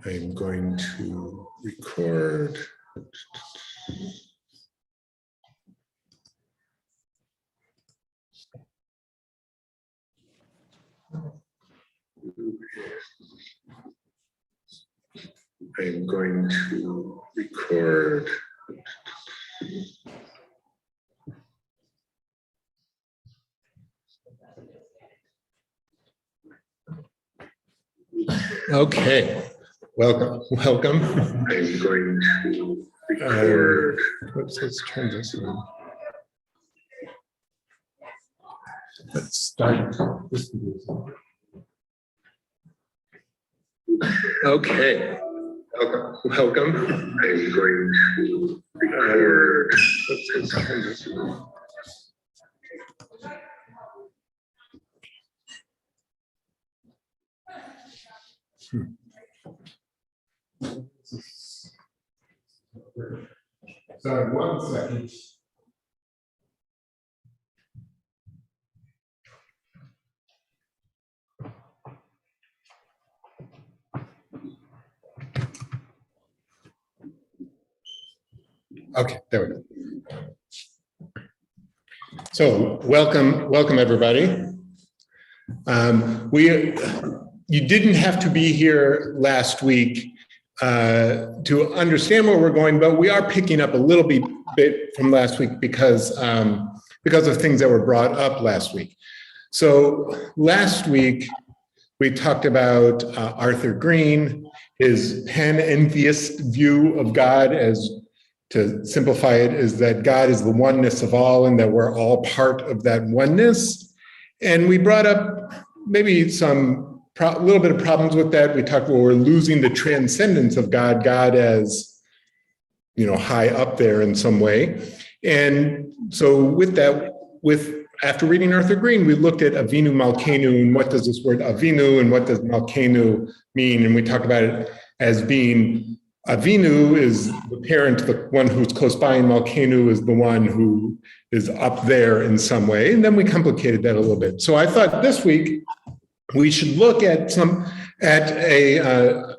I'm going to record. I'm going to record. Okay, welcome. I'm going to record. Let's turn this on. Let's start. Okay, welcome. I'm going to record. Let's turn this on. Sorry, 1 second. Okay, there we go. So welcome everybody. You didn't have to be here last week to understand where we're going, but we are picking up a little bit from last week because of things that were brought up last week. So last week we talked about Arthur Green, his panentheist view of God, as to simplify it, is that God is the oneness of all and that we're all part of that oneness. And we brought up maybe a little bit of problems with that. We talked about we're losing the transcendence of God, God as, high up there in some way. And so with that, after reading Arthur Green, we looked at Avinu Malkeinu and what does this word Avinu and what does Malkeinu mean? And we talked about it as being Avinu is the parent, the one who's close by, and Malkeinu is the one who is up there in some way. And then we complicated that a little bit. So I thought this week we should look at a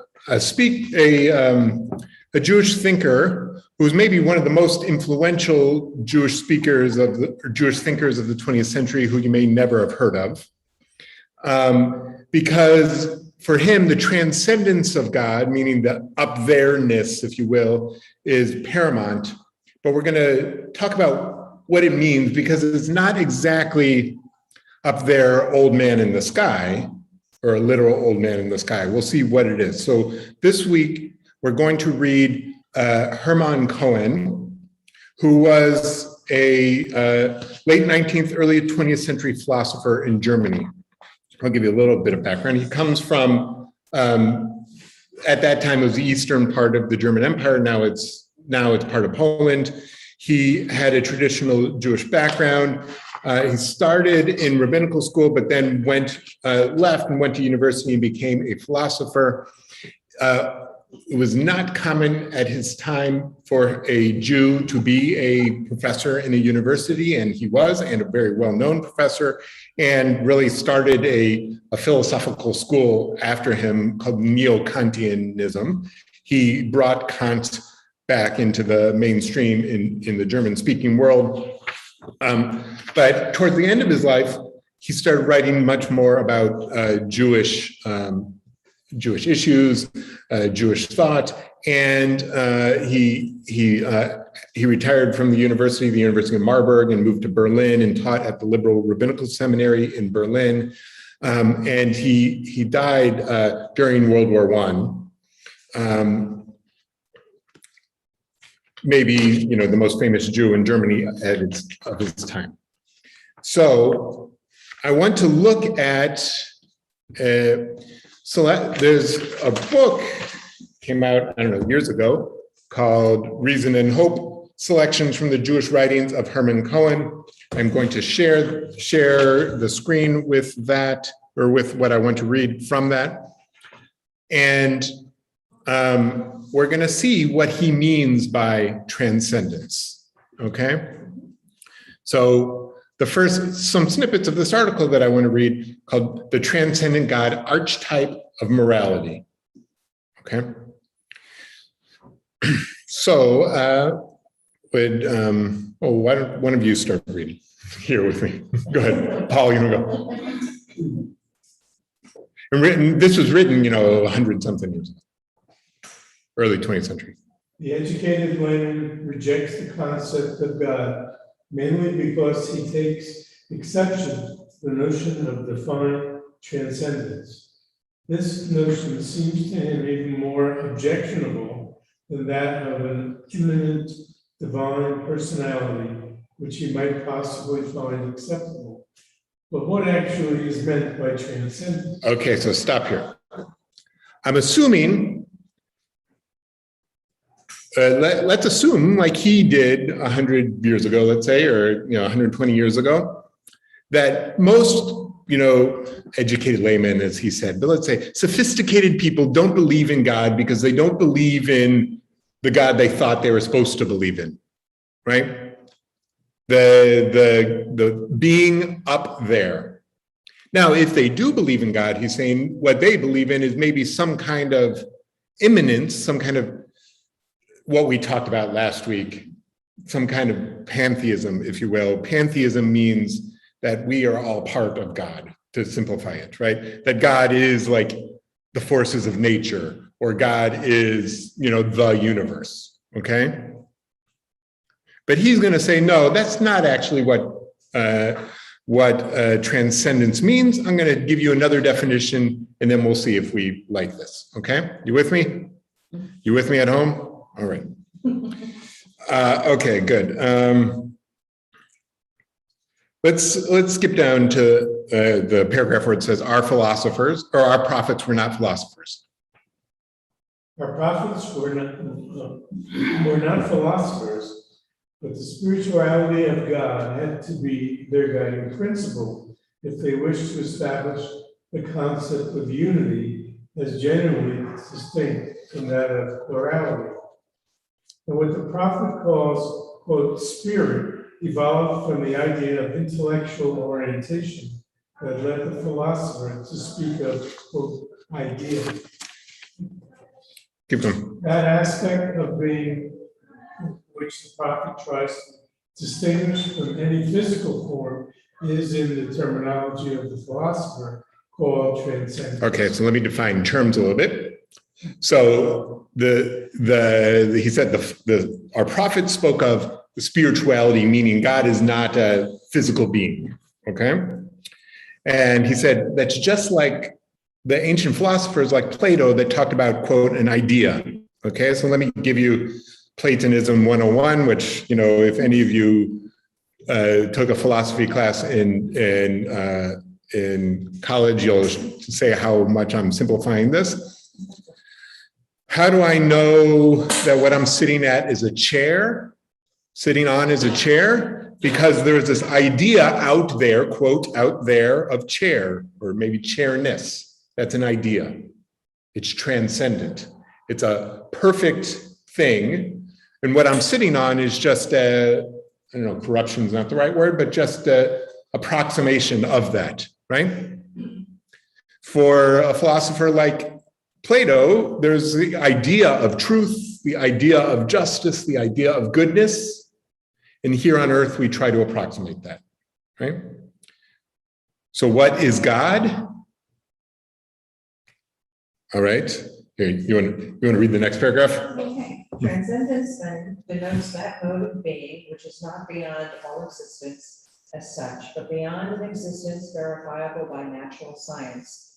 Jewish thinker who's maybe one of the most influential Jewish thinkers of the 20th century, who you may never have heard of, because for him the transcendence of God, meaning the up there-ness, if you will, is paramount. But we're going to talk about what it means, because it's not exactly up there, old man in the sky, or a literal old man in the sky. We'll see what it is. So this week, we're going to read Hermann Cohen, who was a late 19th, early 20th century philosopher in Germany. I'll give you a little bit of background. He comes from, at that time, it was the eastern part of the German Empire. Now it's part of Poland. He had a traditional Jewish background. He started in rabbinical school, but then left and went to university and became a philosopher. It was not common at his time for a Jew to be a professor in a university, and he was, and a very well-known professor, and really started a philosophical school after him called Neo-Kantianism. He brought Kant back into the mainstream in the German-speaking world. But towards the end of his life, he started writing much more about Jewish issues, Jewish thought, and he retired from the University of Marburg, and moved to Berlin and taught at the Liberal Rabbinical Seminary in Berlin. And he died during World War I. Maybe the most famous Jew in Germany of his time. So I want to look at. There's a book came out, years ago, called Reason and Hope: Selections from the Jewish Writings of Hermann Cohen. I'm going to share the screen with that, or with what I want to read from that. And we're going to see what he means by transcendence, okay? So some snippets of this article that I want to read called The Transcendent God, Archetype of Morality. Okay. So why don't one of you start reading here with me? Go ahead, Paul, you want to go. And this was written, 100-something years ago, early 20th century. The educated layman rejects the concept of God, mainly because he takes exception to the notion of divine transcendence. This notion seems to him even more objectionable than that of an immanent divine personality, which he might possibly find acceptable. But what actually is meant by transcendence? Okay, so stop here. I'm assuming, let's assume, like he did 100 years ago, let's say, or 120 years ago, that most educated laymen, as he said, but let's say sophisticated people don't believe in God because they don't believe in the God they thought they were supposed to believe in, right? The being up there. Now, if they do believe in God, he's saying what they believe in is maybe some kind of immanence, some kind of what we talked about last week, some kind of pantheism, if you will. Pantheism means that we are all part of God, to simplify it, right? That God is like the forces of nature, or God is, the universe, okay? But he's going to say, no, that's not actually what transcendence means. I'm going to give you another definition, and then we'll see if we like this, okay? You with me? You with me at home? All right. Okay, good. Let's skip down to the paragraph where it says, our prophets were not philosophers. Our prophets were not philosophers, but the spirituality of God had to be their guiding principle if they wished to establish the concept of unity as genuinely distinct from that of plurality. And what the prophet calls, quote, spirit, evolved from the idea of intellectual orientation that led the philosopher to speak of, quote, idea. Keep going. That aspect of being which the prophet tries to distinguish from any physical form is in the terminology of the philosopher called transcendence. Okay, so let me define terms a little bit. So he said our prophet spoke of the spirituality, meaning God is not a physical being, okay? And he said that's just like the ancient philosophers like Plato that talked about, quote, an idea, okay? So let me give you Platonism 101, which, if any of you took a philosophy class in college, you'll say how much I'm simplifying this. How do I know that what I'm sitting on is a chair? Because there's this idea out there, quote, out there of chair, or maybe chairness. That's an idea. It's transcendent. It's a perfect thing. And what I'm sitting on is just corruption is not the right word, but just an approximation of that, right? For a philosopher like Plato, there's the idea of truth, the idea of justice, the idea of goodness. And here on earth, we try to approximate that, right? So what is God? All right. Here, you want to read the next paragraph? Okay. Transcendence then denotes that mode of being which is not beyond all existence as such, but beyond an existence verifiable by natural science.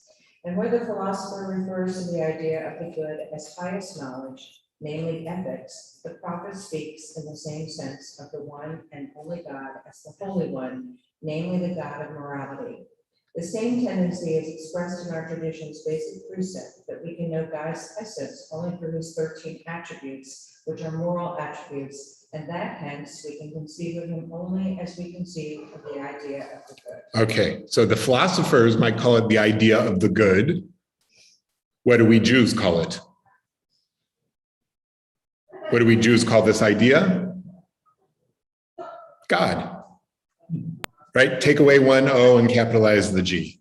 And where the philosopher refers to the idea of the good as highest knowledge, namely ethics, the prophet speaks in the same sense of the one and only God as the Holy One, namely the God of morality. The same tendency is expressed in our tradition's basic precept that we can know God's essence only through his 13 attributes, which are moral attributes, and that hence we can conceive of him only as we conceive of the idea of the good. Okay, so the philosophers might call it the idea of the good. What do we Jews call it? What do we Jews call this idea? God. right? Take away one O and capitalize the G.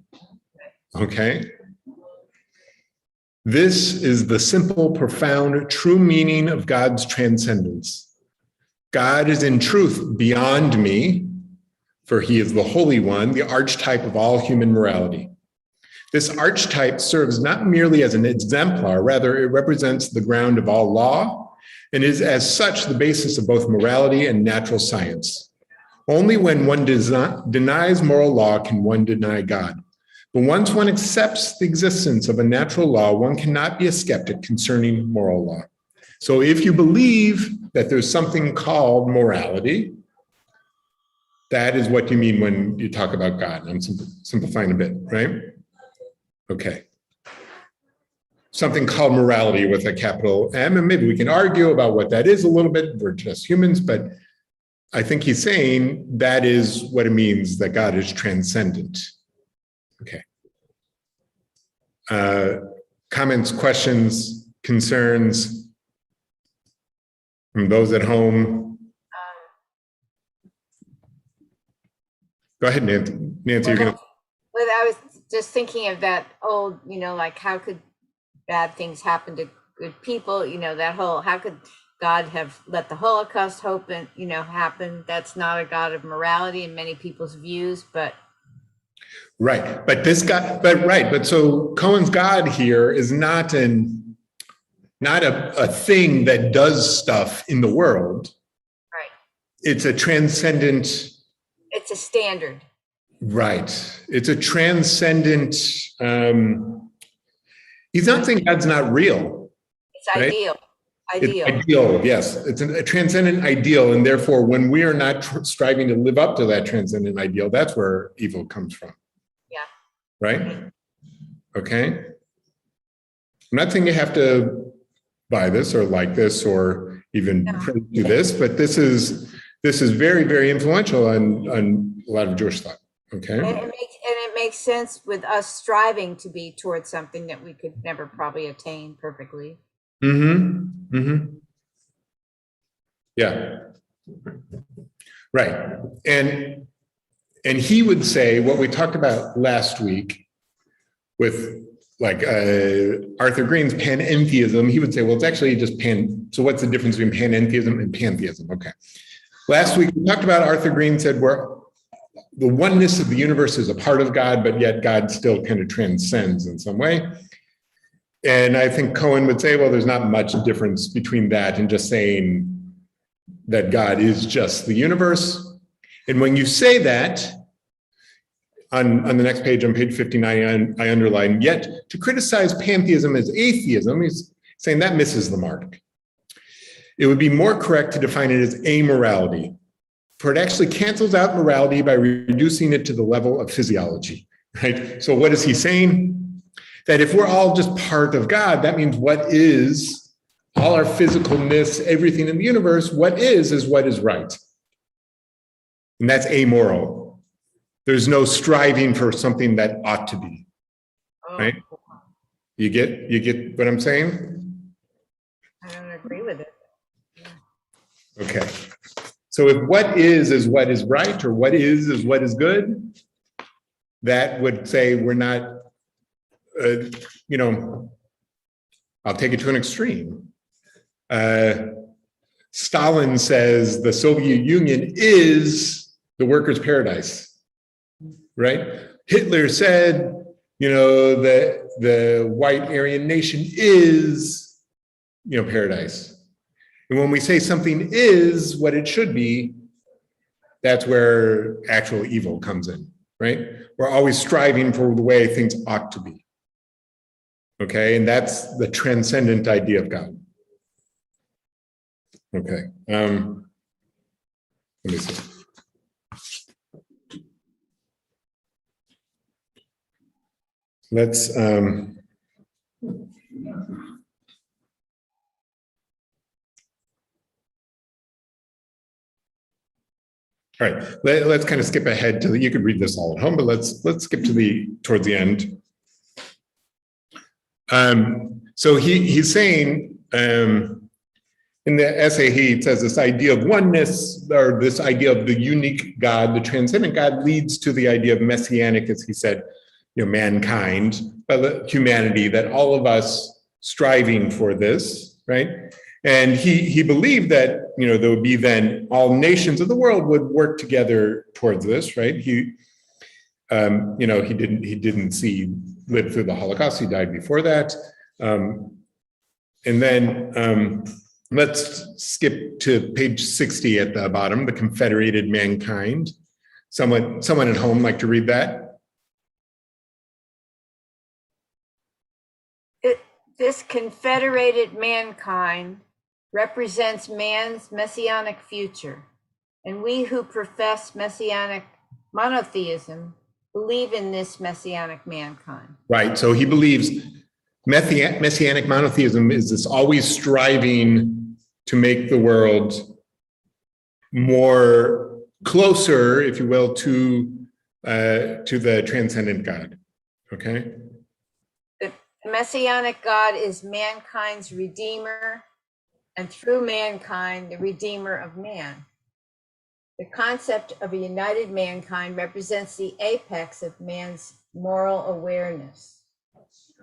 Okay? This is the simple, profound, true meaning of God's transcendence. God is in truth beyond me, for he is the Holy One, the archetype of all human morality. This archetype serves not merely as an exemplar, rather it represents the ground of all law and is as such the basis of both morality and natural science. Only when one denies moral law can one deny God. But once one accepts the existence of a natural law, one cannot be a skeptic concerning moral law. So if you believe that there's something called morality, that is what you mean when you talk about God. I'm simplifying a bit, right? Okay. Something called morality with a capital M, and maybe we can argue about what that is a little bit. We're just humans, but I think he's saying that is what it means that God is transcendent. Okay. Comments, questions, concerns from those at home? Go ahead, Nancy. Nancy, you're going to. Well, I was just thinking of that old, like how could bad things happen to good people? That whole, how could God have let the Holocaust happen? That's not a God of morality in many people's views, but. Right, but this guy, but so Cohen's God here is not a thing that does stuff in the world. Right. It's a transcendent. It's a standard. Right. It's a transcendent. He's not saying God's not real. It's right? Ideal. It's ideal, yes. It's a transcendent ideal, and therefore, when we are not striving to live up to that transcendent ideal, that's where evil comes from. Yeah. Right? Okay. I'm not saying you have to buy this or like this or even do this, but this is very, very influential on a lot of Jewish thought. Okay. And it makes sense with us striving to be towards something that we could never probably attain perfectly. Mm-hmm. Mm-hmm. Yeah. Right. And he would say what we talked about last week with Arthur Green's Panentheism. He would say, well, it's actually just so what's the difference between Panentheism and Pantheism? Okay. Last week we talked about Arthur Green said the oneness of the universe is a part of God, but yet God still kind of transcends in some way. And I think Cohen would say, well, there's not much difference between that and just saying that God is just the universe. And when you say that, on the next page, on page 59, I underline, yet to criticize pantheism as atheism, he's saying that misses the mark. It would be more correct to define it as amorality, for it actually cancels out morality by reducing it to the level of physiology, right? So what is he saying? That if we're all just part of God, that means what is all our physicalness, everything in the universe, what is what is right. And that's amoral. There's no striving for something that ought to be, right? You get what I'm saying? I don't agree with it. Okay. So if what is what is right, or what is what is good, that would say we're not, I'll take it to an extreme. Stalin says the Soviet Union is the workers' paradise, right? Hitler said, that the white Aryan nation is, paradise. And when we say something is what it should be, that's where actual evil comes in, right? We're always striving for the way things ought to be. Okay, and that's the transcendent idea of God. Okay, let me see. Let's all right, let's kind of skip ahead to you could read this all at home, but let's skip to towards the end. So he's saying in the essay, he says this idea of oneness, or this idea of the unique God, the transcendent God, leads to the idea of messianic, as he said, mankind, but humanity, that all of us striving for this, right? And he believed that, there would be then all nations of the world would work together towards this, right? He didn't live through the Holocaust. He died before that. And then let's skip to page 60 at the bottom, the Confederated Mankind. Someone at home like to read that? This confederated mankind represents man's messianic future, and we who profess messianic monotheism believe in this messianic mankind. Right, so he believes messianic monotheism is this always striving to make the world more closer, if you will, to the transcendent God, okay? The messianic God is mankind's redeemer, and through mankind, the redeemer of man. The concept of a united mankind represents the apex of man's moral awareness,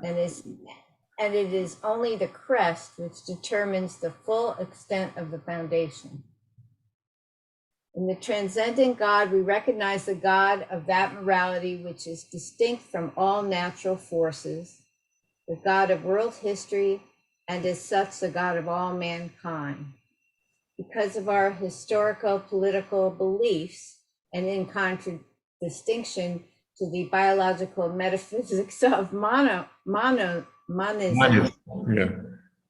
and it is only the crest which determines the full extent of the foundation. In the transcendent God, we recognize the God of that morality which is distinct from all natural forces, the God of world history, and as such, the God of all mankind. Because of our historical political beliefs, and in contradistinction to the biological metaphysics of monism, Yeah.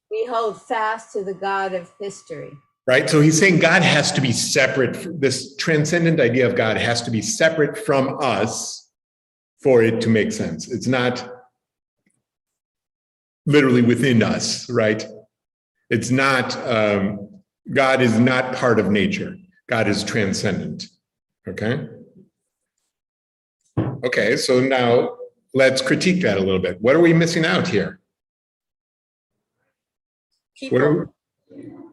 we hold fast to the God of history. Right, so he's saying God has to be separate. This transcendent idea of God has to be separate from us for it to make sense. It's not literally within us, right? It's not, God is not part of nature. God is transcendent, okay? Okay, so now let's critique that a little bit. What are we missing out here? People.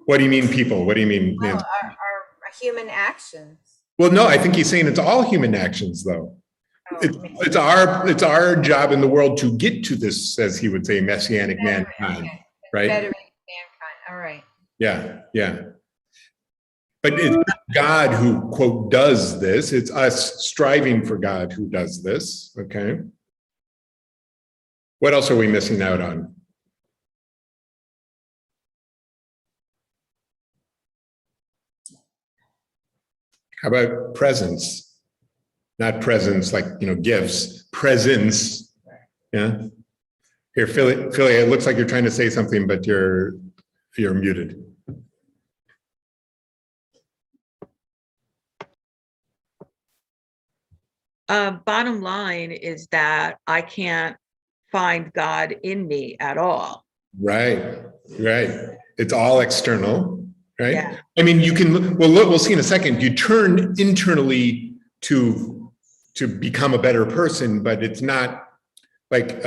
What do you mean people? What do you mean, Nancy? Our human actions. Well, no, I think he's saying it's all human actions, though. Oh, It's our job in the world to get to this, as he would say, messianic mankind, okay. right? Confederated mankind. All right. Yeah. But it's not God who, quote, does this. It's us striving for God who does this, okay? What else are we missing out on? How about presence? Not presents like, gifts, presence. Yeah. Here, Philly, it looks like you're trying to say something, but you're muted. Bottom line is that I can't find God in me at all. Right. It's all external, right? Yeah. I mean, you can, we'll see in a second, you turn internally to become a better person, but it's not like,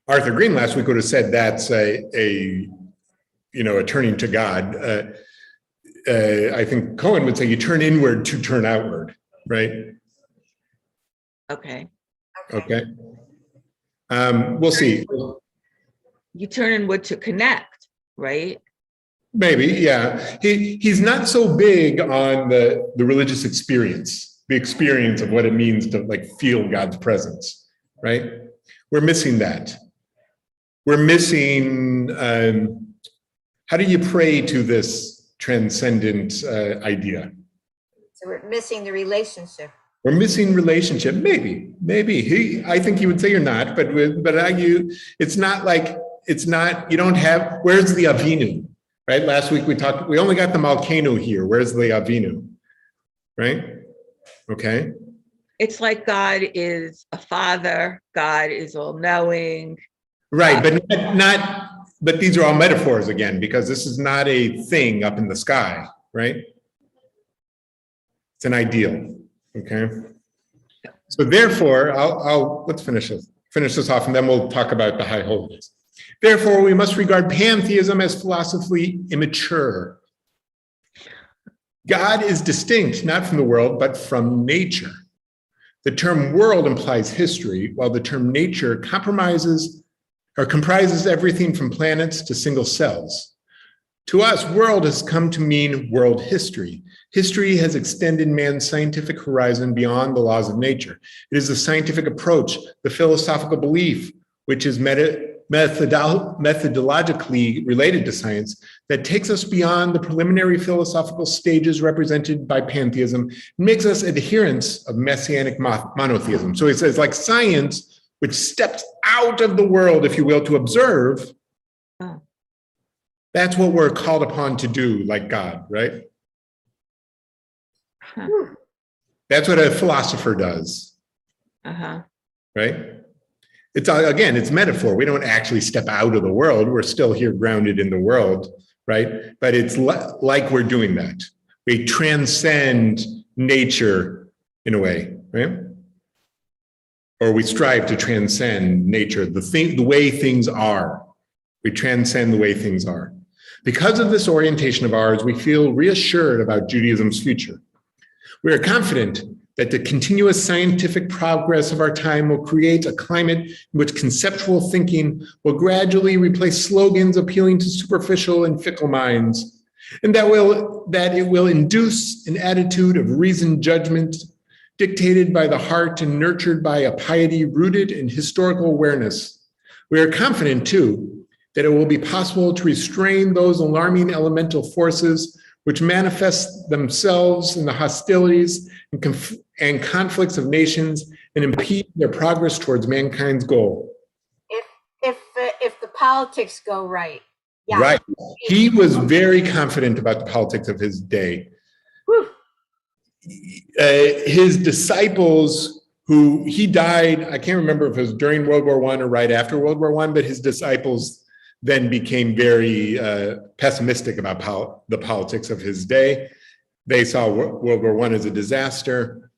Arthur Green last week would have said that's a turning to God. I think Cohen would say you turn inward to turn outward, right? Okay. We'll see. You turn inward to connect, right? Maybe, yeah. He's not so big on the religious experience, the experience of what it means to feel God's presence, right? We're missing that. We're missing, how do you pray to this transcendent idea? So we're missing the relationship. We're missing relationship, maybe. I think he would say you're not, but it's not, you don't have, where's the Avinu? Right? Last week we only got the Malkeinu here. Where's the Avinu? Right? Okay. It's like God is a father, God is all knowing. Right, but these are all metaphors again, because this is not a thing up in the sky, right? It's an ideal. Okay. So therefore, let's finish this off, and then we'll talk about the high holiness. Therefore, we must regard pantheism as philosophically immature. God is distinct not from the world, but from nature. The term world implies history, while the term nature comprises everything from planets to single cells. To us, world has come to mean world history. History has extended man's scientific horizon beyond the laws of nature. It is the scientific approach, the philosophical belief, which is methodologically related to science, that takes us beyond the preliminary philosophical stages represented by pantheism and makes us adherents of messianic monotheism. So he says, like science, which steps out of the world, if you will, to observe. Oh. That's what we're called upon to do, like God, right? Huh. That's what a philosopher does, right? It's again, it's metaphor. We don't actually step out of the world. We're still here grounded in the world, right? But it's like we're doing that. We transcend nature in a way, right? Or we strive to transcend nature, the way things are. We transcend the way things are. Because of this orientation of ours, we feel reassured about Judaism's future. We are confident that the continuous scientific progress of our time will create a climate in which conceptual thinking will gradually replace slogans appealing to superficial and fickle minds, and that it will induce an attitude of reasoned judgment dictated by the heart and nurtured by a piety rooted in historical awareness. We are confident, too, that it will be possible to restrain those alarming elemental forces which manifest themselves in the hostilities and conflicts of nations and impede their progress towards mankind's goal. If the politics go right. Yeah. Right. He was very confident about the politics of his day. His disciples, who he died, I can't remember if it was during World War I or right after World War I, but his disciples then became very pessimistic about the politics of his day. They saw World War I as a disaster,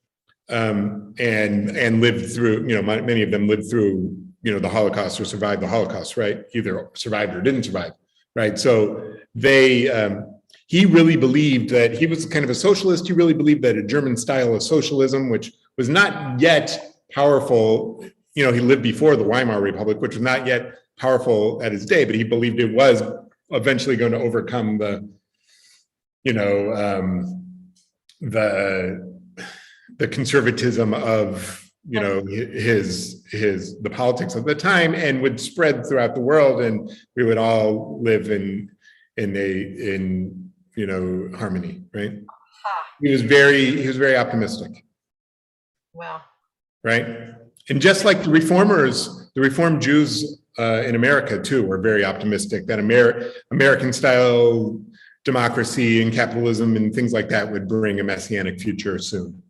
and lived through, many of them lived through, the Holocaust or survived the Holocaust, right? Either survived or didn't survive, right? So he really believed that he was kind of a socialist. He really believed that a German style of socialism, which was not yet powerful, he lived before the Weimar Republic, which was not yet powerful at his day, but he believed it was eventually going to overcome the conservatism of the politics of the time, and would spread throughout the world, and we would all live in harmony, right? He was very optimistic. Wow. Right, and just like the Reformed Jews in America too were very optimistic that American style democracy and capitalism and things like that would bring a messianic future soon,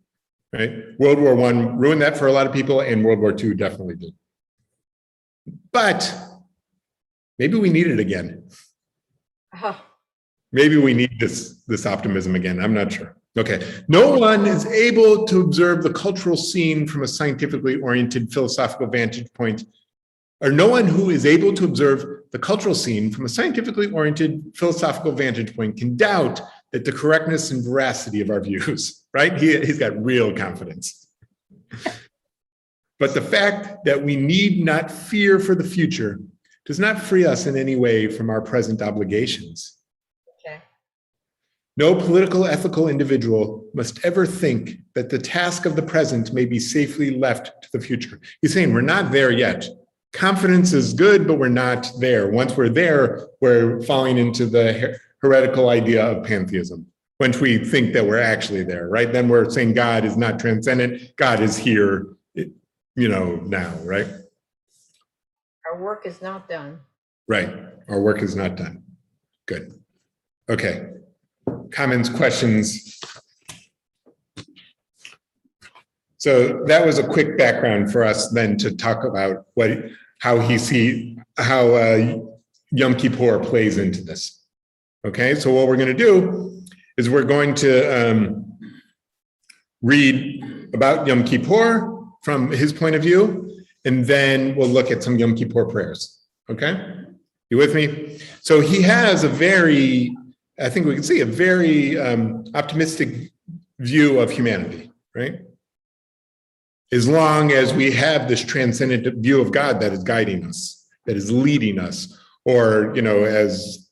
right? World War I ruined that for a lot of people, and World War II definitely did. But maybe we need it again. Maybe we need this optimism again. I'm not sure. Okay. No one is able to observe the cultural scene from a scientifically oriented philosophical vantage point, or no one who is able to observe the cultural scene from a scientifically oriented philosophical vantage point can doubt that the correctness and veracity of our views, right? He's got real confidence. But the fact that we need not fear for the future does not free us in any way from our present obligations. Okay. No political, ethical individual must ever think that the task of the present may be safely left to the future. He's saying we're not there yet. Confidence is good, but we're not there. Once we're there, we're falling into the heretical idea of pantheism. Once we think that we're actually there, right? Then we're saying God is not transcendent. God is here, now, right? Our work is not done. Right. Our work is not done. Good. Okay. Comments, questions? So that was a quick background for us then to talk about how Yom Kippur plays into this. Okay, so what we're going to do is we're going to read about Yom Kippur from his point of view, and then we'll look at some Yom Kippur prayers. Okay? You with me? So he has a very, I think we can see a very optimistic view of humanity, right? As long as we have this transcendent view of God that is guiding us, that is leading us, or, as,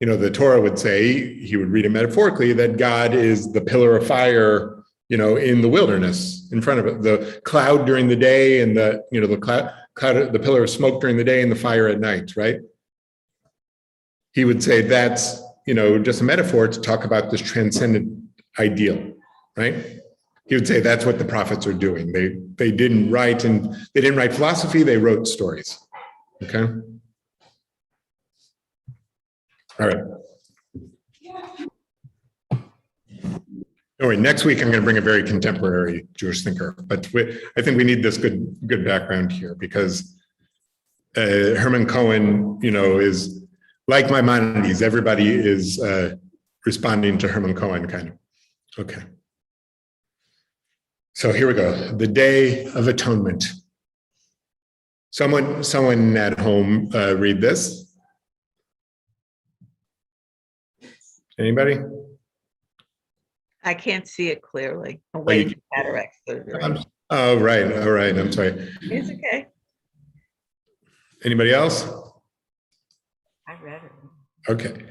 the Torah would say, he would read it metaphorically, that God is the pillar of fire, in the wilderness in front of it, the cloud during the day and the pillar of smoke during the day and the fire at night, right? He would say that's, just a metaphor to talk about this transcendent ideal, right? He would say that's what the prophets are doing. They didn't write philosophy, they wrote stories. Okay? All right. Anyway, next week I'm going to bring a very contemporary Jewish thinker, but I think we need this good background here because Hermann Cohen, is like Maimonides. Everybody is responding to Hermann Cohen, kind of. Okay. So here we go. The Day of Atonement. Someone at home read this. Anybody? I can't see it clearly. I'm waiting for cataract surgery. Oh, right. All right. I'm sorry. It's okay. Anybody else? I read it. Okay.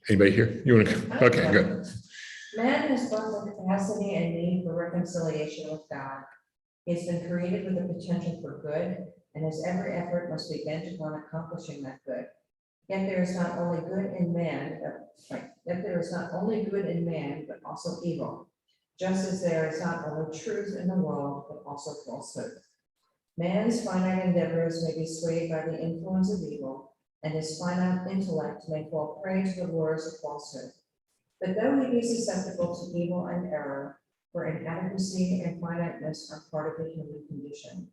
Anybody here? You want to? Okay, good. Man has both the capacity and need for reconciliation with God. He has been created with the potential for good, and his every effort must be bent upon accomplishing that good. Yet there is not only good in man, but also evil. Just as there is not only truth in the world, but also falsehood. Man's finite endeavors may be swayed by the influence of evil, and his finite intellect may fall prey to the lures of falsehood. But though he be susceptible to evil and error, for inadequacy and finiteness are part of the human condition,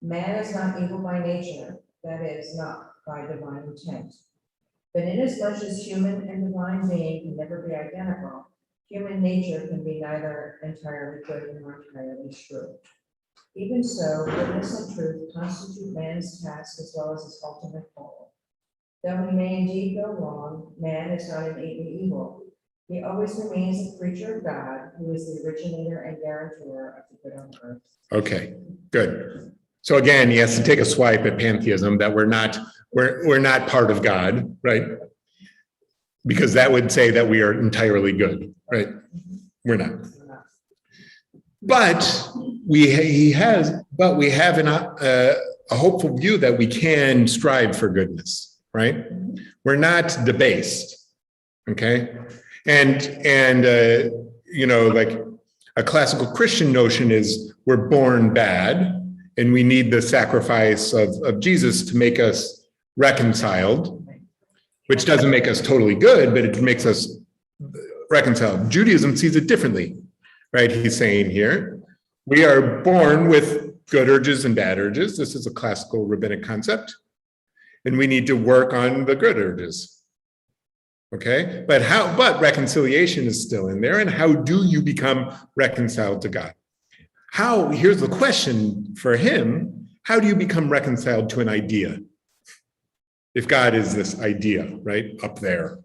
man is not evil by nature, that is, not by divine intent. But inasmuch as human and divine being can never be identical, human nature can be neither entirely good nor entirely true. Even so, goodness and truth constitute man's task as well as his ultimate goal. Though he may indeed go wrong, man is not innately evil. He always remains a creature of God, who is the originator and guarantor of the good on earth. Okay, good. So again, he has to take a swipe at pantheism, that we're not part of God, right? Because that would say that we are entirely good, right? We're not. But we have a hopeful view that we can strive for goodness, right? We're not debased, okay? And like a classical Christian notion is we're born bad, and we need the sacrifice of Jesus to make us reconciled, which doesn't make us totally good, but it makes us reconciled. Judaism sees it differently, right? He's saying here, we are born with good urges and bad urges. This is a classical rabbinic concept, and we need to work on the good urges. Okay, but reconciliation is still in there. And how do you become reconciled to God? Here's the question for him: how do you become reconciled to an idea? If God is this idea, right, up there,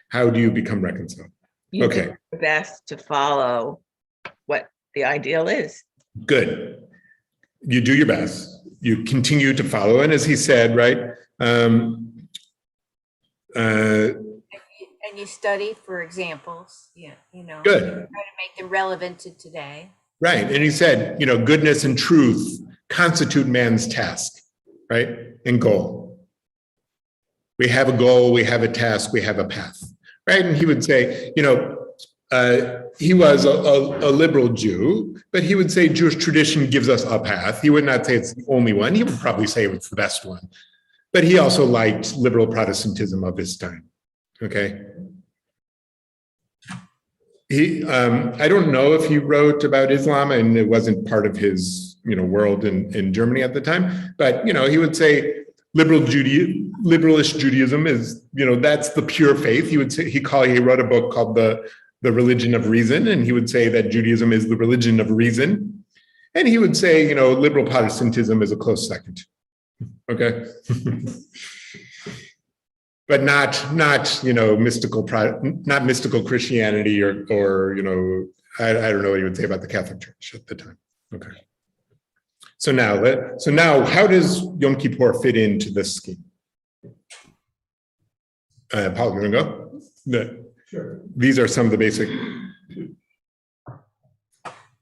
how do you become reconciled? You Okay. do your best to follow what the ideal is. Good. You do your best. You continue to follow. And as he said, right, And you study for examples, Good. Try to make them relevant to today. Right. And he said, goodness and truth constitute man's task, right, and goal. We have a goal, we have a task, we have a path, right? And he would say, he was a liberal Jew, but he would say Jewish tradition gives us a path. He would not say it's the only one. He would probably say it's the best one. But he also liked liberal Protestantism of his time. Okay. I don't know if he wrote about Islam, and it wasn't part of his, world in Germany at the time. But he would say liberalist Judaism is, that's the pure faith. He would say he wrote a book called the Religion of Reason, and he would say that Judaism is the religion of reason. And he would say, liberal Protestantism is a close second. Okay. But not mystical Christianity or I don't know what you would say about the Catholic Church at the time. Okay. So now how does Yom Kippur fit into this scheme? Paul, you want to go? Sure. These are some of the basic.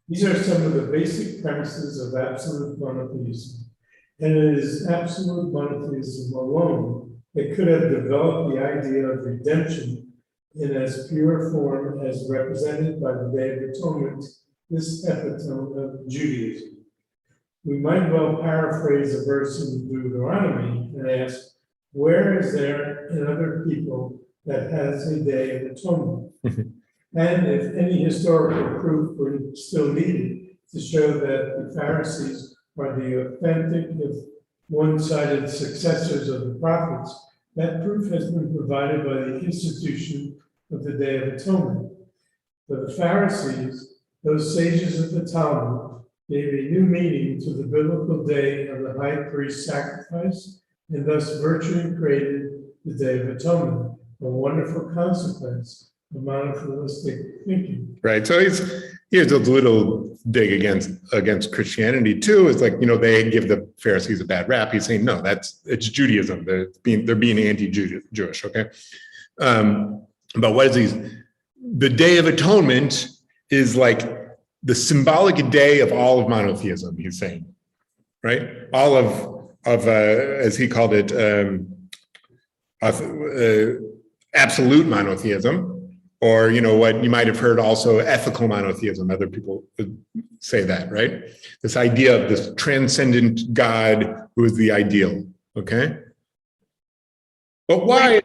These are some of the basic premises of absolute monotheism. And it is absolute monotheism alone that could have developed the idea of redemption in as pure form as represented by the Day of Atonement, this epitome of Judaism. We might well paraphrase a verse in Deuteronomy and ask, where is there in other people that has a Day of Atonement? And if any historical proof were still needed to show that the Pharisees are the authentic, if one-sided successors of the prophets, that proof has been provided by the institution of the Day of Atonement. For the Pharisees, those sages of the Talmud, gave a new meaning to the biblical day of the high priest's sacrifice, and thus virtually created the Day of Atonement, a wonderful consequence of monotheistic thinking. Right. So here's a little dig against Christianity too. It's like, they give the Pharisees a bad rap. He's saying, no, it's Judaism. They're being anti-Jewish. Okay. But what is the Day of Atonement is like the symbolic day of all of monotheism, he's saying, right? All of as he called it, absolute monotheism, or what you might have heard also, ethical monotheism. Other people would say that, right? This idea of this transcendent God who is the ideal. Okay, but why?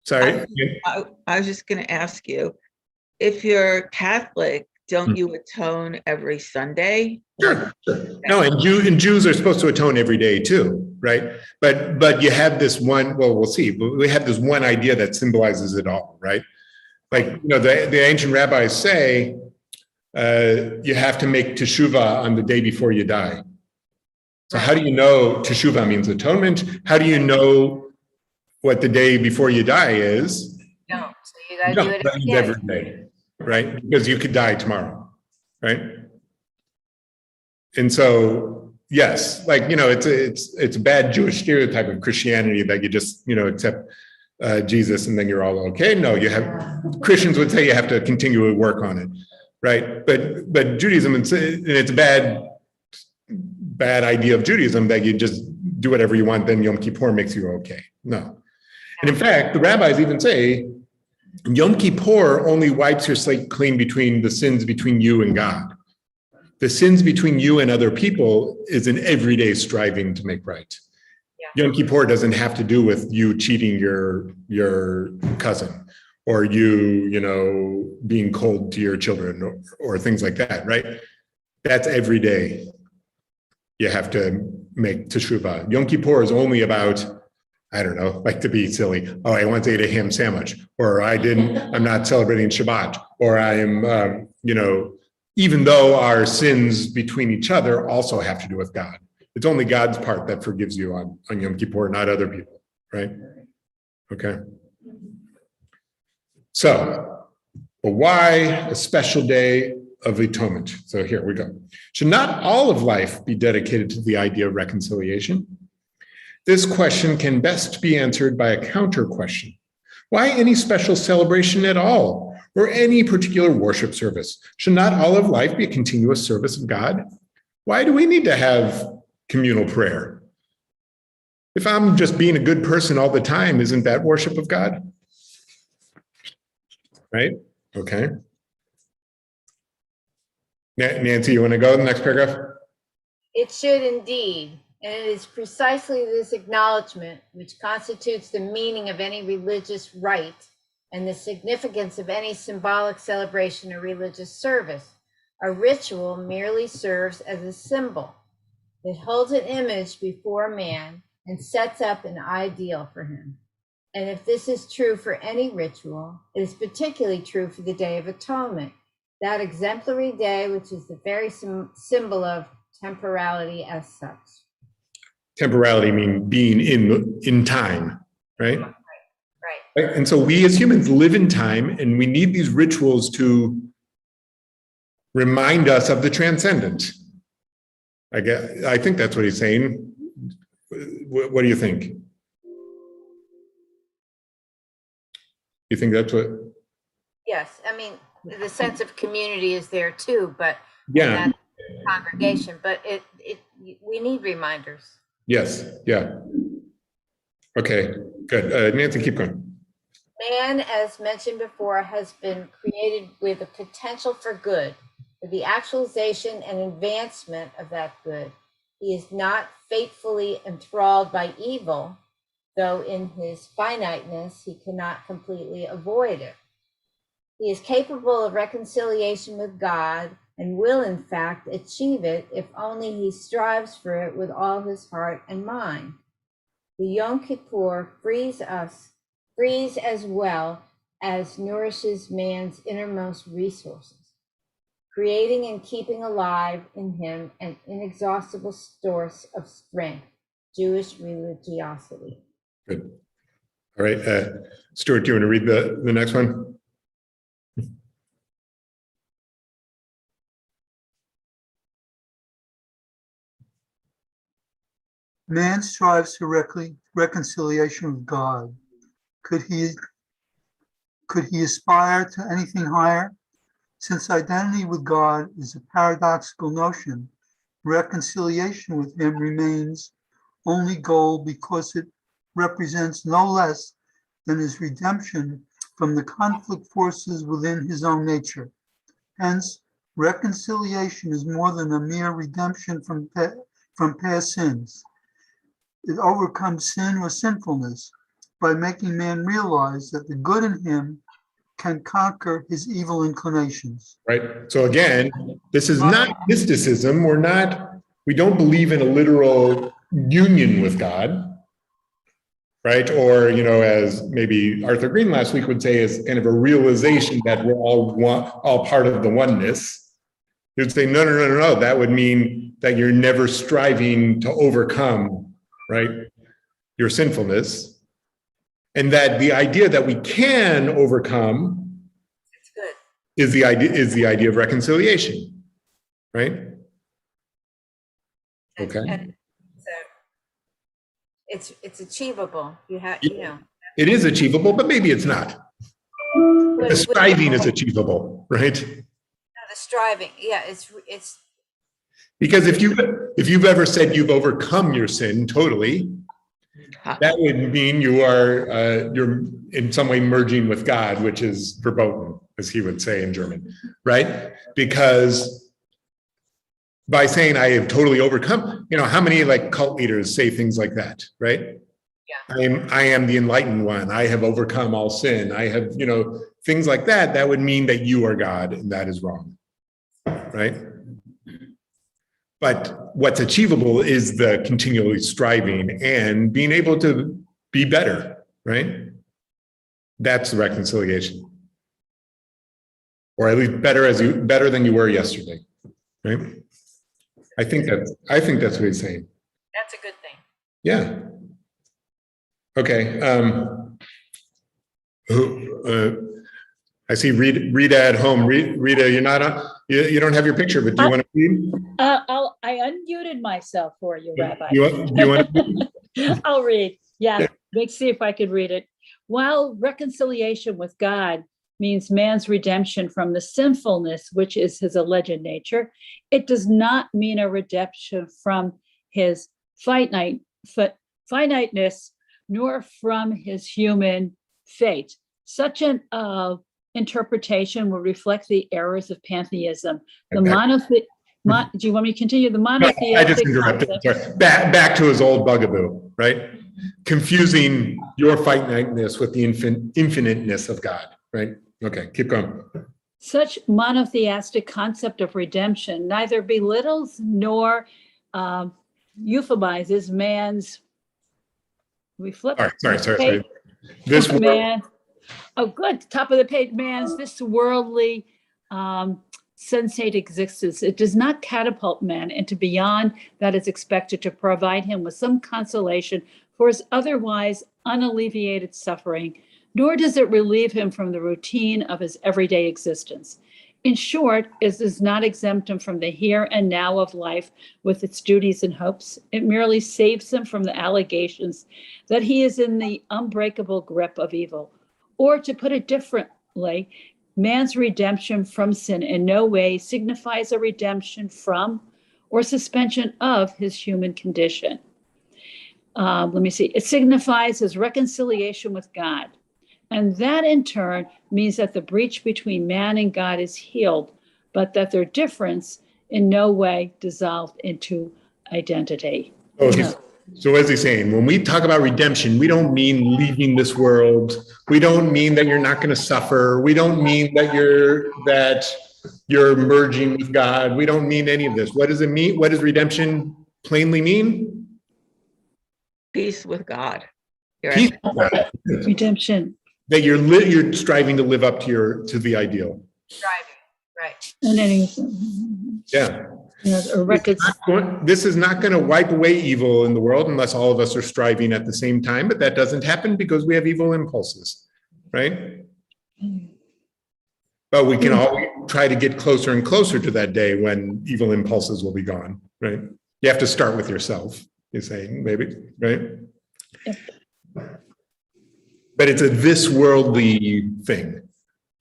Sorry, I was just going to ask you, if you're Catholic, don't you atone every Sunday? Sure. No, and Jews are supposed to atone every day too, right? But you have this one. Well, we'll see. But we have this one idea that symbolizes it all, right? Like the ancient rabbis say, you have to make teshuvah on the day before you die. So how do you know teshuvah means atonement? How do you know what the day before you die is? No, so you got to do it every day, right? Because you could die tomorrow, right? And so, yes, like it's a bad Jewish stereotype of Christianity that you just accept Jesus and then you're all okay. No, you have Christians would say you have to continually work on it, right? But Judaism, it's a bad idea of Judaism that you just do whatever you want, then Yom Kippur makes you okay. No. And in fact, the rabbis even say Yom Kippur only wipes your slate clean between the sins between you and God. The sins between you and other people is an everyday striving to make right. Yeah. Yom Kippur doesn't have to do with you cheating your cousin or you being cold to your children or things like that, right? That's every day you have to make teshuvah. Yom Kippur is only about, I don't know, like to be silly. Oh, I want to eat a ham sandwich, or I'm not celebrating Shabbat, or I am, even though our sins between each other also have to do with God. It's only God's part that forgives you on Yom Kippur, not other people, right? Okay. So, but why a special day of atonement? So here we go. Should not all of life be dedicated to the idea of reconciliation? This question can best be answered by a counter question. Why any special celebration at all, or any particular worship service? Should not all of life be a continuous service of God? Why do we need to have communal prayer? If I'm just being a good person all the time, isn't that worship of God? Right? Okay. Nancy, you want to go to the next paragraph? It should indeed. And it is precisely this acknowledgement which constitutes the meaning of any religious rite and the significance of any symbolic celebration or religious service. A ritual merely serves as a symbol. It holds an image before man and sets up an ideal for him. And if this is true for any ritual, it is particularly true for the Day of Atonement, that exemplary day which is the very symbol of temporality as such. Temporality mean being in time, right? Right. And so we as humans live in time, and we need these rituals to remind us of the transcendent. I think that's what he's saying. What do you think? You think that's what? Yes, I mean, the sense of community is there too, but Yeah. that congregation, but we need reminders. Yes. Yeah. Okay, good. Nancy, keep going. Man, as mentioned before, has been created with a potential for good, for the actualization and advancement of that good. He is not fatefully enthralled by evil, though in his finiteness he cannot completely avoid it. He is capable of reconciliation with God and will, in fact, achieve it if only he strives for it with all his heart and mind. The Yom Kippur frees as well as nourishes man's innermost resources, creating and keeping alive in him an inexhaustible source of strength, Jewish religiosity. Good. All right, Stuart, do you want to read the next one? Man strives for reconciliation with God. Could he aspire to anything higher? Since identity with God is a paradoxical notion, reconciliation with him remains only goal because it represents no less than his redemption from the conflict forces within his own nature. Hence, reconciliation is more than a mere redemption from past sins. It overcomes sin or sinfulness by making man realize that the good in him can conquer his evil inclinations. Right. So again, this is not mysticism. We don't believe in a literal union with God, right? Or, as maybe Arthur Green last week would say, is kind of a realization that we're all part of the oneness. He would say, no. That would mean that you're never striving to overcome, right, your sinfulness. And that the idea that we can overcome is the idea of reconciliation, right? Okay. And so it's achievable. It is achievable, but maybe it's not. The striving is achievable, right? The striving, yeah, it's because if you've ever said you've overcome your sin totally, that would mean you're in some way merging with God, which is verboten, as he would say in German, right? Because by saying I have totally overcome, how many cult leaders say things like that, right? Yeah. I am the enlightened one. I have overcome all sin. I have, things like that. That would mean that you are God, and that is wrong, right? But what's achievable is the continually striving and being able to be better, right? That's the reconciliation. Or at least better than you were yesterday, right? I think that's what he's saying. That's a good thing. Yeah. Okay. I see Rita at home. Rita, you're not on. You don't have your picture, but do you want to read? I unmuted myself for you, Rabbi. You want to read? I'll read. Yeah, let's see if I could read it. While reconciliation with God means man's redemption from the sinfulness, which is his alleged nature, it does not mean a redemption from his finiteness, nor from his human fate. Such an interpretation will reflect the errors of pantheism. The do you want me to continue? The monotheistic. I just interrupted. Sorry. Back to his old bugaboo, right? Confusing your finiteness with the infiniteness of God, right? Okay, keep going. Such monotheistic concept of redemption neither belittles nor euphemizes man's. We flip. Sorry. This man. Oh, good. Top of the page, man's this worldly sensate existence. It does not catapult man into beyond that is expected to provide him with some consolation for his otherwise unalleviated suffering, nor does it relieve him from the routine of his everyday existence. In short, it does not exempt him from the here and now of life with its duties and hopes. It merely saves him from the allegations that he is in the unbreakable grip of evil. Or to put it differently, man's redemption from sin in no way signifies a redemption from or suspension of his human condition. It signifies his reconciliation with God. And that in turn means that the breach between man and God is healed, but that their difference in no way dissolved into identity. So as he's saying, when we talk about redemption, we don't mean leaving this world. We don't mean that you're not going to suffer. We don't mean that you're merging with God. We don't mean any of this. What does it mean? What does redemption plainly mean? Peace with God. Peace with God. Redemption. That you're striving to live up to the ideal. Striving, right. And any, Yeah. This is not going to wipe away evil in the world unless all of us are striving at the same time, but that doesn't happen because we have evil impulses, right? But we can always try to get closer and closer to that day when evil impulses will be gone, right? You have to start with yourself, you're saying, maybe, right? Yep. But it's a this worldly thing,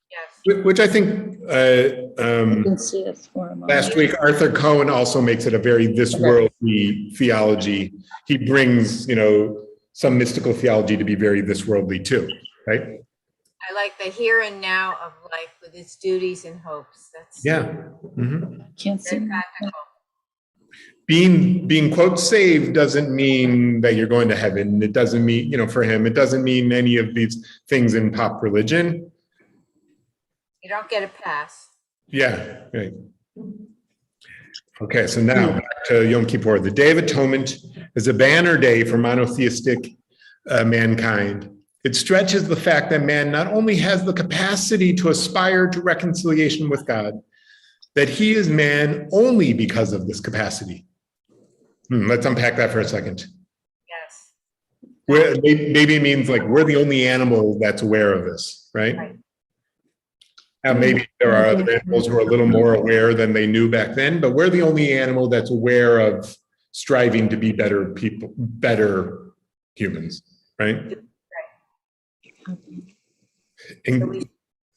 Yes. which I think can see this for a moment. last week, Arthur Cohen also makes it a very this worldly theology. He brings, some mystical theology to be very this worldly too, right? I like the here and now of life with its duties and hopes. That's Can't see. very practical. Being quote saved doesn't mean that you're going to heaven. It doesn't mean, for him, it doesn't mean any of these things in pop religion. You don't get a pass. Yeah, right. Okay, so now back to Yom Kippur. The Day of Atonement is a banner day for monotheistic mankind. It stretches the fact that man not only has the capacity to aspire to reconciliation with God, that he is man only because of this capacity. Let's unpack that for a second. Yes. Maybe it means like we're the only animal that's aware of this, right? Now, maybe there are other animals who are a little more aware than they knew back then, but we're the only animal that's aware of striving to be better people, better humans, right? So we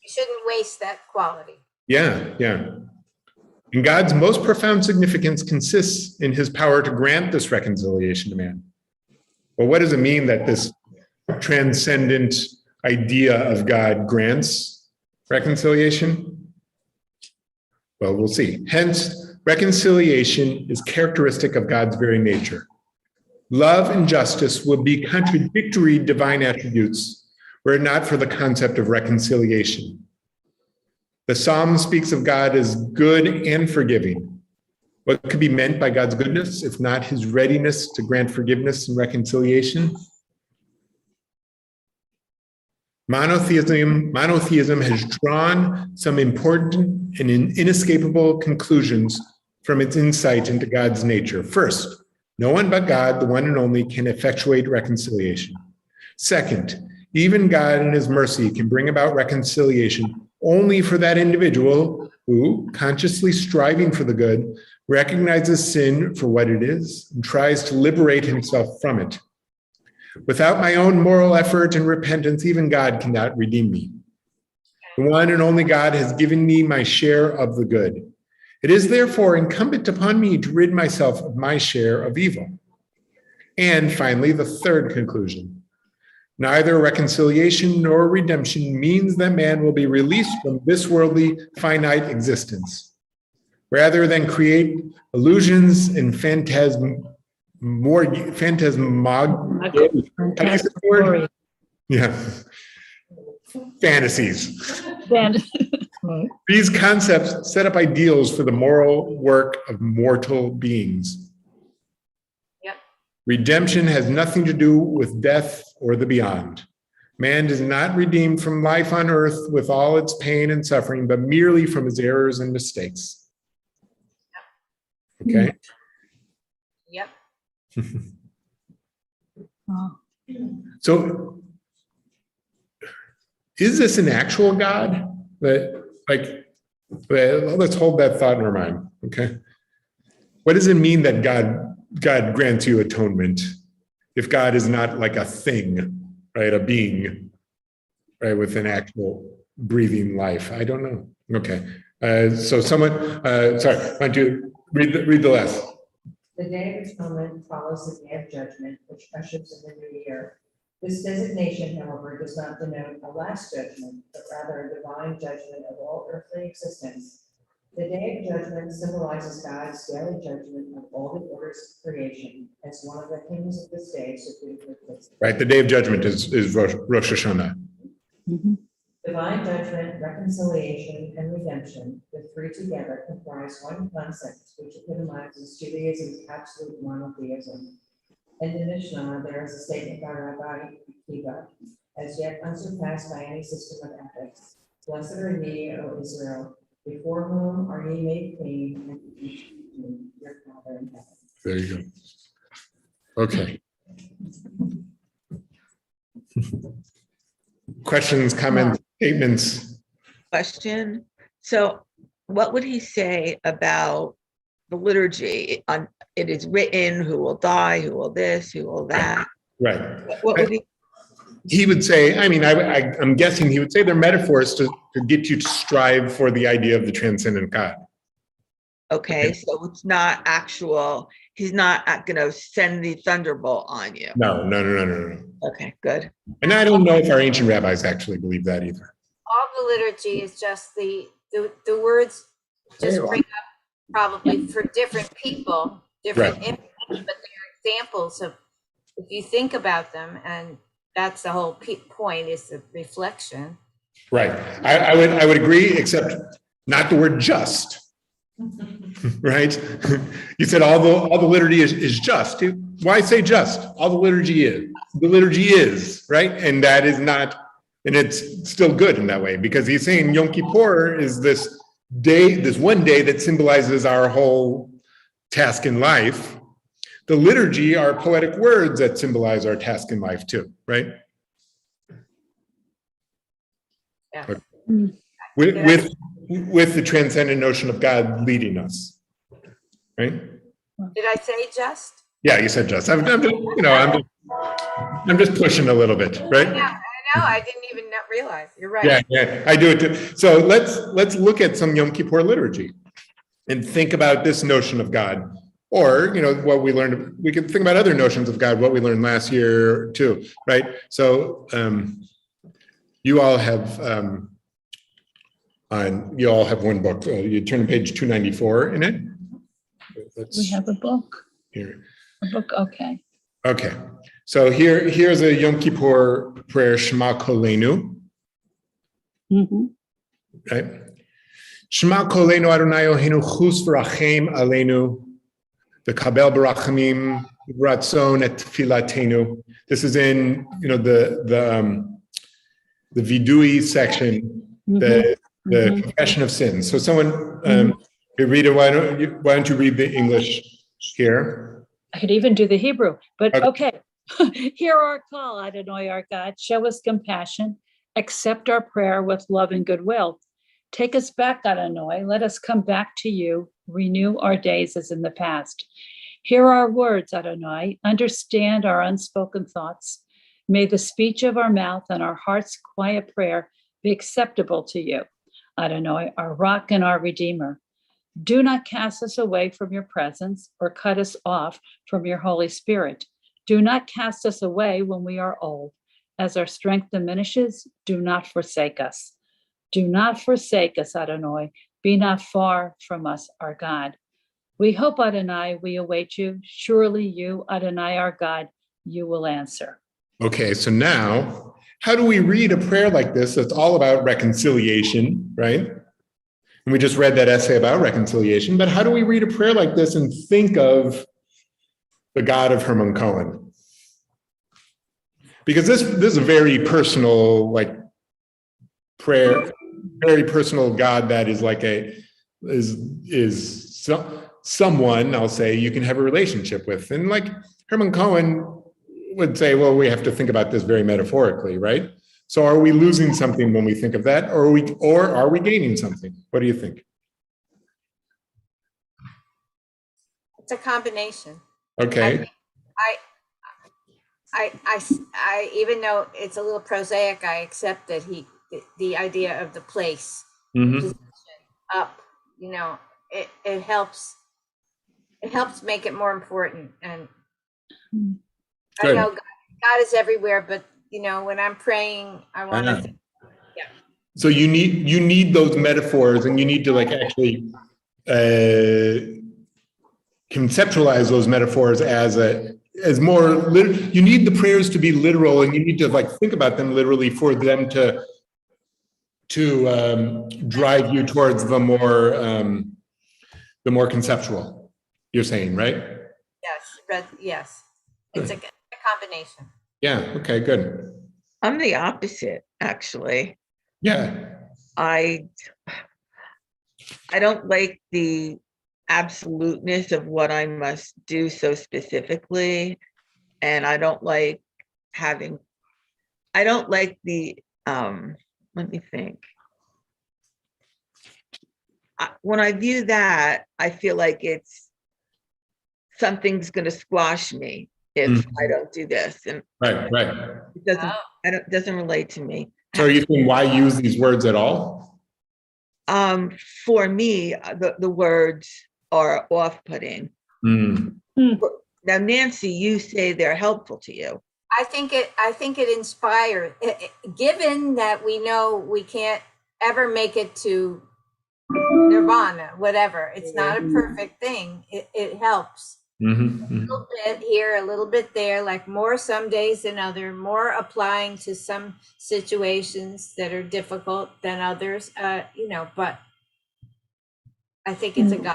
shouldn't waste that quality. Yeah. And God's most profound significance consists in his power to grant this reconciliation to man. Well, what does it mean that this transcendent idea of God grants reconciliation? Well, we'll see. Hence, reconciliation is characteristic of God's very nature. Love and justice would be contradictory divine attributes were it not for the concept of reconciliation. The Psalm speaks of God as good and forgiving. What could be meant by God's goodness, if not his readiness to grant forgiveness and reconciliation? Monotheism has drawn some important and inescapable conclusions from its insight into God's nature. First, no one but God, the one and only, can effectuate reconciliation. Second, even God in his mercy can bring about reconciliation only for that individual who, consciously striving for the good, recognizes sin for what it is and tries to liberate himself from it. Without my own moral effort and repentance, even God cannot redeem me. The one and only God has given me my share of the good. It is therefore incumbent upon me to rid myself of my share of evil. And finally, the third conclusion. Neither reconciliation nor redemption means that man will be released from this worldly finite existence. Rather than create illusions and phantasmagoric. Yeah. Fantasies. These concepts set up ideals for the moral work of mortal beings. Redemption has nothing to do with death or the beyond. Man is not redeemed from life on earth with all its pain and suffering, but merely from his errors and mistakes. Okay? Yep. Oh. So, is this an actual God? Let's hold that thought in our mind, okay? What does it mean that God grants you atonement if God is not like a thing, right? A being, right? With an actual breathing life. I don't know. Okay. So someone, sorry, why don't you read the last? The Day of Atonement follows the Day of Judgment, which ushers in the new year. This designation, however, does not denote a last judgment, but rather a divine judgment of all earthly existence. The Day of Judgment symbolizes God's daily judgment of all the orders of creation, as one of the hymns of this day supremely puts it. Right, the Day of Judgment is Rosh Hashanah. Mhm. Divine judgment, reconciliation, and redemption, the three together comprise one concept which epitomizes Judaism's absolute monotheism. In the Mishnah, there is a statement by Rabbi Akiva, as yet unsurpassed by any system of ethics. Blessed are ye, O Israel, before whom are ye made clean, and each your Father in heaven. There you go. Okay. Questions, comments, statements? Question. So what would he say about the liturgy? On it is written, who will die, who will this, who will that? Right. What would He would say, I mean, I'm guessing he would say they're metaphors to get you to strive for the idea of the transcendent God. Okay, so it's not actual, he's not going to send the thunderbolt on you. No. Okay, good. And I don't know if our ancient rabbis actually believe that either. All the liturgy is just the words just bring up probably for different people, different Right. images, but they're examples of, if you think about them, and that's the whole point, is the reflection. Right. I would agree, except not the word just. Right? You said all the liturgy is just. Why say just? All the liturgy is, right? And that is not, and it's still good in that way, because he's saying Yom Kippur is this day, this one day that symbolizes our whole task in life. The liturgy are poetic words that symbolize our task in life too, right? Yeah. With the transcendent notion of God leading us, right? Did I say just? Yeah, you said just. I'm just pushing a little bit, right? I know. I didn't even realize. You're right. Yeah, I do it too. So let's look at some Yom Kippur liturgy and think about this notion of God, or what we learned. We can think about other notions of God, what we learned last year too, right? So you all have one book. You turn to page 294 in it. We have a book. Here. A book, okay. Okay. So here's a Yom Kippur prayer, Shema Kolenu. Mhm. Right? Shema Kolenu Adonai Eloheinu chus v'rachem aleinu v'kabel b'rachamim ratzon et tfilatenu. This is in the vidui section, the confession of sins. So someone read it. Why don't you read the English here? I could even do the Hebrew, but Okay. okay. Hear our call, Adonai, our God. Show us compassion. Accept our prayer with love and goodwill. Take us back, Adonai. Let us come back to you. Renew our days as in the past. Hear our words, Adonai. Understand our unspoken thoughts. May the speech of our mouth and our heart's quiet prayer be acceptable to you, Adonai, our rock and our redeemer. Do not cast us away from your presence or cut us off from your Holy Spirit. Do not cast us away when we are old. As our strength diminishes, do not forsake us. Do not forsake us, Adonai. Be not far from us, our God. We hope, Adonai, we await you. Surely you, Adonai, our God, you will answer. Okay, so now, how do we read a prayer like this that's all about reconciliation, right? And we just read that essay about reconciliation, but how do we read a prayer like this and think of the God of Hermann Cohen? Because this is a very personal, like, prayer, very personal God that is like someone, I'll say, you can have a relationship with. And like Hermann Cohen would say, well, we have to think about this very metaphorically, right? So are we losing something when we think of that, or are we gaining something? What do you think? It's a combination. Okay. I even though it's a little prosaic, I accept that the idea of the place, position, up, it helps make it more important. And Good. I know God is everywhere, but when I'm praying, I want to think, so you need those metaphors, and you need to like actually conceptualize those metaphors as more you need the prayers to be literal, and you need to like think about them literally for them to drive you towards the more conceptual, you're saying, right? yes, it's a combination. Yeah, okay, good. I'm the opposite, actually. Yeah. I don't like the absoluteness of what I must do so specifically. And I don't like the, let me think. When I view that, I feel like something's going to squash me if I don't do this. And Right. it doesn't relate to me. So are you saying why use these words at all? For me, the words are off-putting. Now, Nancy, you say they're helpful to you. I think it inspires, given that we know we can't ever make it to nirvana, whatever. It's not a perfect thing. It helps. A little bit here, a little bit there, like more some days than other, more applying to some situations that are difficult than others, but I think it's a guide.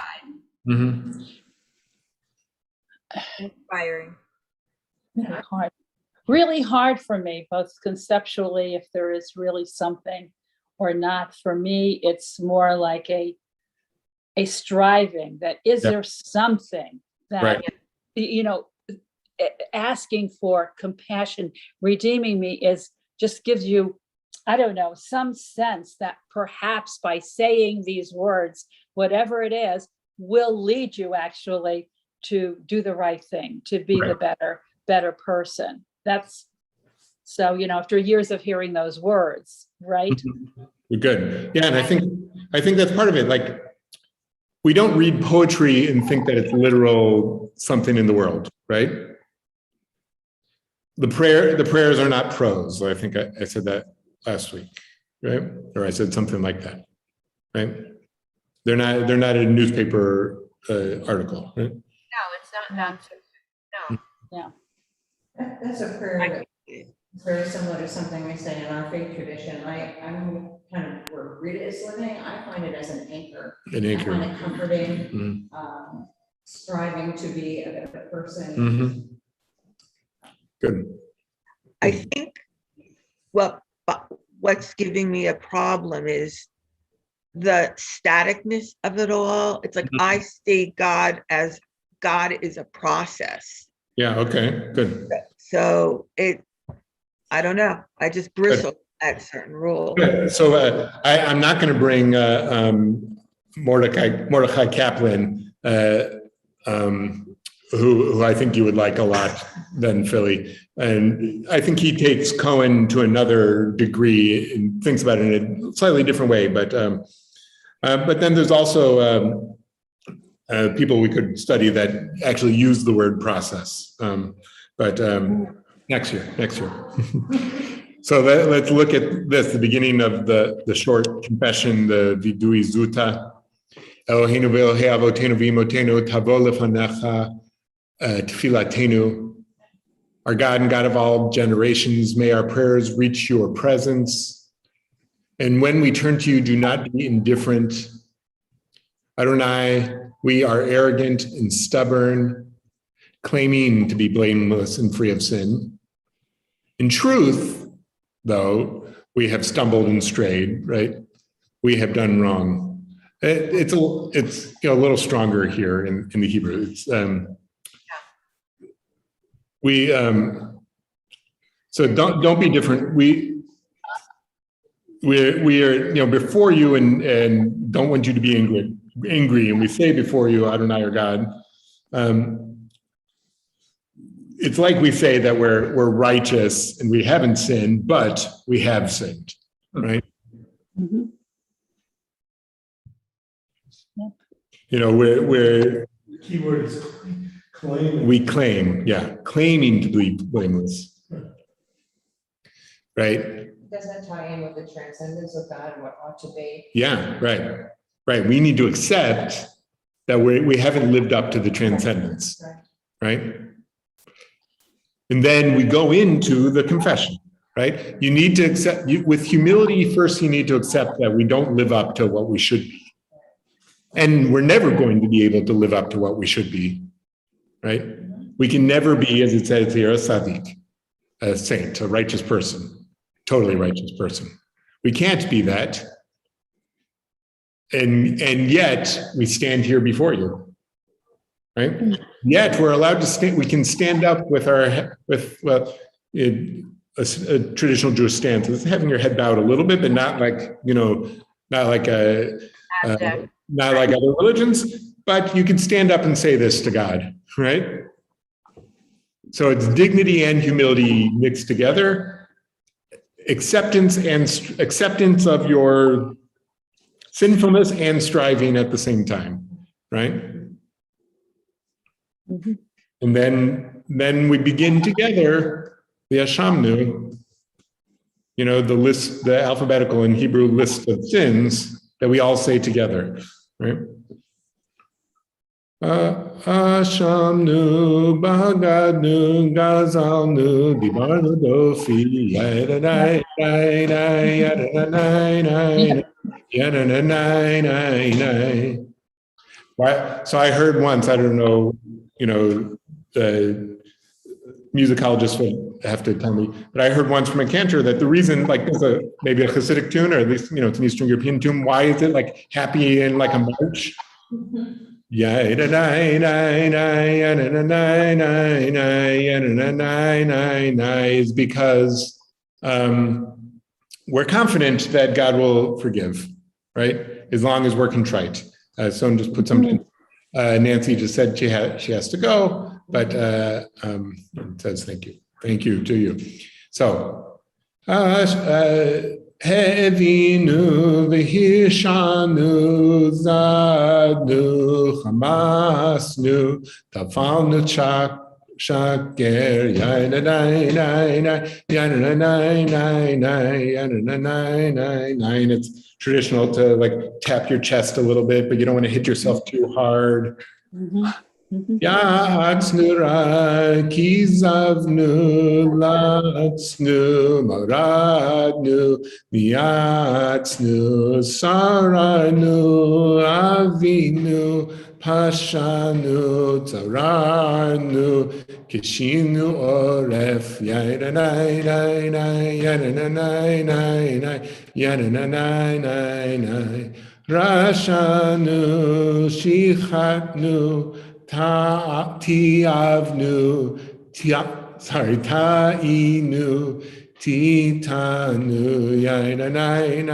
Inspiring. Really hard for me, both conceptually, if there is really something or not. For me, it's more like a striving that is there something that, asking for compassion, redeeming me just gives you, I don't know, some sense that perhaps by saying these words, whatever it is, will lead you actually to do the right thing, to be the better person. That's so, after years of hearing those words, right? Good. Yeah, and I think that's part of it. Like, we don't read poetry and think that it's literal something in the world, right? The prayers are not prose. I think I said that last week, right? Or I said something like that, right? They're not a newspaper article, right? No, it's not nonfiction. No. Yeah. That's a prayer that's very similar to something we say in our faith tradition. I'm kind of where Rita is living. I find it as an anchor. An anchor. I find it comforting, striving to be a better person. Good. I think what's giving me a problem is the staticness of it all. It's like I see God as God is a process. Yeah, okay, good. So I don't know. I just bristle at certain rules. Good. So I'm not going to bring Mordecai Kaplan, who I think you would like a lot than Philly. And I think he takes Cohen to another degree and thinks about it in a slightly different way. But then there's also people we could study that actually use the word process. But next year. So let's look at this, the beginning of the short confession, the Vidui Zuta. Eloheinu ve'Elohei avotenu v'imotenu tavo lefanecha tfilatenu. Our God and God of all generations, may our prayers reach your presence. And when we turn to you, do not be indifferent. Adonai, we are arrogant and stubborn, claiming to be blameless and free of sin. In truth, though, we have stumbled and strayed, right? We have done wrong. It's a little stronger here in the Hebrew. It's so don't be different. We are before you and don't want you to be angry, and we say before you, Adonai our God. It's like we say that we're righteous and we haven't sinned, but we have sinned, right? Mm-hmm. Yep. The key word is claiming. We claim, claiming to be blameless, right? Does that tie in with the transcendence of God and what ought to be? Yeah, right. We need to accept that we haven't lived up to the transcendence, right? And then we go into the confession, right? You need to accept, with humility, first you need to accept that we don't live up to what we should be. And we're never going to be able to live up to what we should be, right? We can never be, as it says here, a tzaddik, a saint, a righteous person, totally righteous person. We can't be that. And yet we stand here before you. Right? Yet we're allowed to stand. We can stand up with a traditional Jewish stance. It's having your head bowed a little bit, but not like not like other religions. But you can stand up and say this to God, right? So it's dignity and humility mixed together, acceptance of your sinfulness and striving at the same time, right? Mm-hmm. And then we begin together the Ashamnu, the alphabetical and Hebrew list of sins that we all say together, right? Ashamnu, Bagadnu, Gazalnu, Dibarnu, Dofi, Yadadai, Yadadai, Yadadai. So I heard once, I don't know, the musicologists would have to tell me, but I heard once from a cantor that the reason, like there's maybe a Hasidic tune, or at least, it's an Eastern European tune, why is it like happy and like a march? Is because we're confident that God will forgive, right? As long as we're contrite. Someone just put something. Nancy just said she has to go, but says thank you to you. So Hevinu v'hishanu zadnu chamasnu tafalnu shaker and it's traditional to like tap your chest a little bit, but you don't want to hit yourself too hard. Yatsnu kizavnu latsnu maradnu yatsnu saranu avinu pashanu tsaranu kishinu oref yananai rashanu shichatnu ta'inu titanu yananai.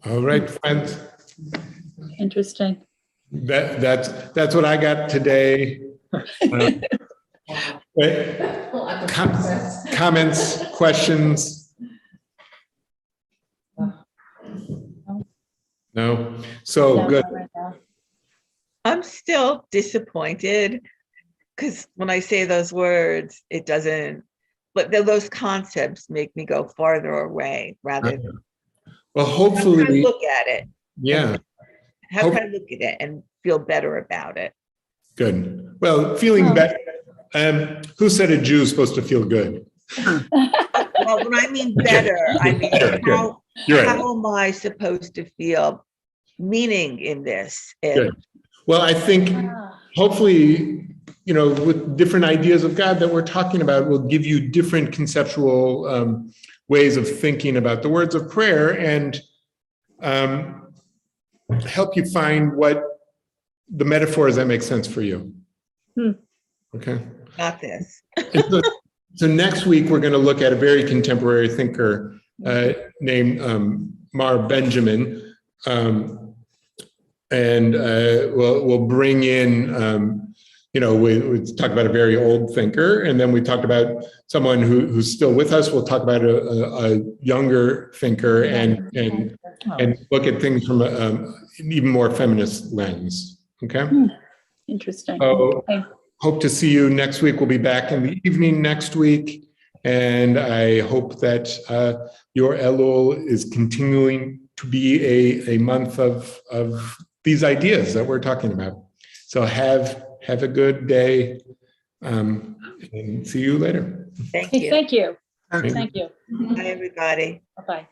All right, friends. Interesting. That's what I got today. Comments, questions? No? So good. I'm still disappointed because when I say those words, it doesn't, but those concepts make me go farther away rather than. Well, hopefully. How can I look at it? Yeah. How can I look at it and feel better about it? Good. Well, feeling better. Who said a Jew is supposed to feel good? Well, when I mean better, I mean how am I supposed to feel meaning in this. Good. Well, I think hopefully, with different ideas of God that we're talking about will give you different conceptual ways of thinking about the words of prayer and help you find what the metaphors that make sense for you. Okay. Got this. So next week, we're going to look at a very contemporary thinker named Mar Benjamin. And we'll bring in, we talked about a very old thinker, and then we talked about someone who's still with us. We'll talk about a younger thinker and look at things from an even more feminist lens. Okay. Interesting. So Okay. hope to see you next week. We'll be back in the evening next week. And I hope that your Elul is continuing to be a month of these ideas that we're talking about. So have a good day and see you later. Thank Hey, you. thank you. Thank you. Thank you. Bye, everybody. Bye-bye.